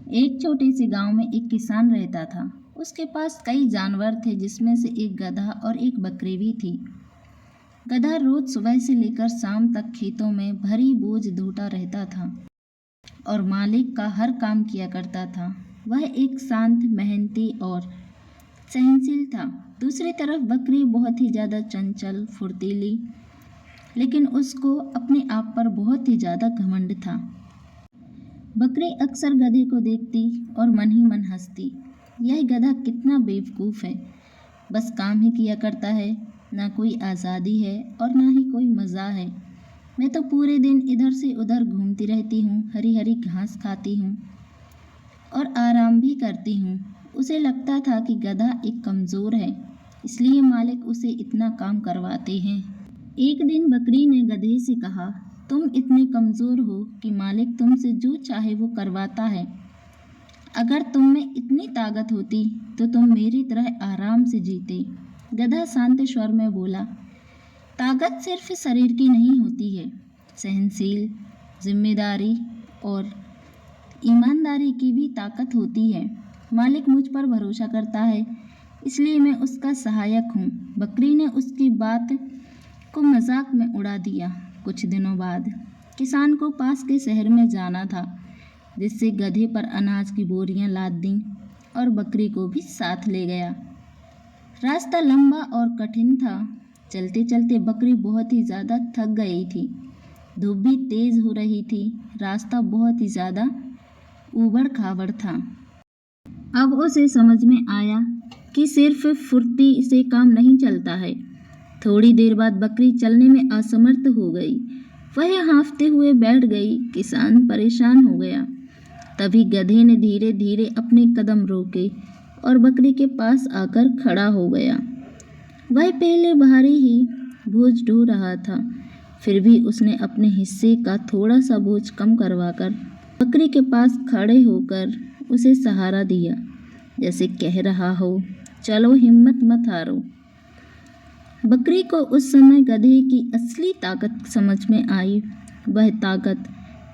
एक छोटे से गांव में एक किसान रहता था। उसके पास कई जानवर थे, जिसमें से एक गधा और एक बकरी भी थी। गधा रोज सुबह से लेकर शाम तक खेतों में भरी बोझ ढोता रहता था और मालिक का हर काम किया करता था। वह एक शांत, मेहनती और सहनशील था। दूसरी तरफ बकरी बहुत ही ज़्यादा चंचल, फुर्तीली, लेकिन उसको अपने आप पर बहुत ही ज़्यादा घमंड था। बकरी अक्सर गधे को देखती और मन ही मन हंसती। यह गधा कितना बेवकूफ़ है, बस काम ही किया करता है, ना कोई आज़ादी है और ना ही कोई मज़ा है। मैं तो पूरे दिन इधर से उधर घूमती रहती हूँ, हरी हरी घास खाती हूँ और आराम भी करती हूँ। उसे लगता था कि गधा एक कमज़ोर है, इसलिए मालिक उसे इतना काम करवाते हैं। एक दिन बकरी ने गधे से कहा, तुम इतने कमज़ोर हो कि मालिक तुमसे जो चाहे वो करवाता है। अगर तुम में इतनी ताकत होती तो तुम मेरी तरह आराम से जीते। गधा शांत स्वर में बोला, ताकत सिर्फ शरीर की नहीं होती है, सहनशील, जिम्मेदारी और ईमानदारी की भी ताकत होती है। मालिक मुझ पर भरोसा करता है, इसलिए मैं उसका सहायक हूँ। बकरी ने उसकी बात को मजाक में उड़ा दिया। कुछ दिनों बाद किसान को पास के शहर में जाना था, जिससे गधे पर अनाज की बोरियां लाद दी और बकरी को भी साथ ले गया। रास्ता लंबा और कठिन था। चलते चलते बकरी बहुत ही ज़्यादा थक गई थी। धूप भी तेज़ हो रही थी। रास्ता बहुत ही ज़्यादा ऊबड़ खाबड़ था। अब उसे समझ में आया कि सिर्फ फुर्ती से काम नहीं चलता है। थोड़ी देर बाद बकरी चलने में असमर्थ हो गई। वह हाँफते हुए बैठ गई। किसान परेशान हो गया। तभी गधे ने धीरे धीरे अपने कदम रोके और बकरी के पास आकर खड़ा हो गया। वह पहले भारी ही बोझ ढो रहा था, फिर भी उसने अपने हिस्से का थोड़ा सा बोझ कम करवाकर बकरी के पास खड़े होकर उसे सहारा दिया, जैसे कह रहा हो, चलो हिम्मत मत हारो। बकरी को उस समय गधे की असली ताकत समझ में आई। वह ताकत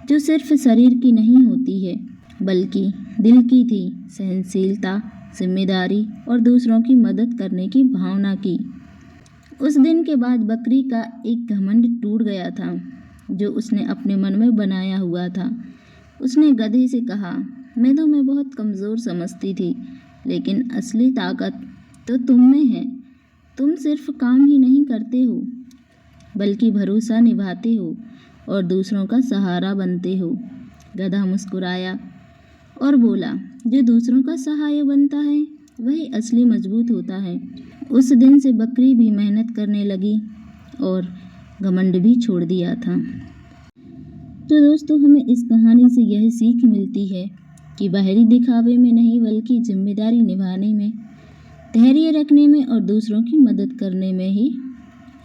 जो सिर्फ शरीर की नहीं होती है, बल्कि दिल की थी। सहनशीलता, जिम्मेदारी और दूसरों की मदद करने की भावना की। उस दिन के बाद बकरी का एक घमंड टूट गया था, जो उसने अपने मन में बनाया हुआ था। उसने गधे से कहा, मैं तुम्हें बहुत कमज़ोर समझती थी, लेकिन असली ताकत तो तुम में है। तुम सिर्फ काम ही नहीं करते हो, बल्कि भरोसा निभाते हो और दूसरों का सहारा बनते हो। गधा मुस्कुराया और बोला, जो दूसरों का सहाय बनता है वही असली मजबूत होता है। उस दिन से बकरी भी मेहनत करने लगी और घमंड भी छोड़ दिया था। तो दोस्तों, हमें इस कहानी से यह सीख मिलती है कि बाहरी दिखावे में नहीं, बल्कि जिम्मेदारी निभाने में, धैर्य रखने में और दूसरों की मदद करने में ही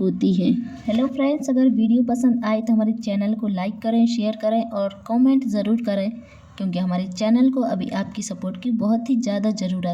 होती है। हेलो फ्रेंड्स, अगर वीडियो पसंद आए तो हमारे चैनल को लाइक करें, शेयर करें और कमेंट ज़रूर करें, क्योंकि हमारे चैनल को अभी आपकी सपोर्ट की बहुत ही ज़्यादा ज़रूरत है।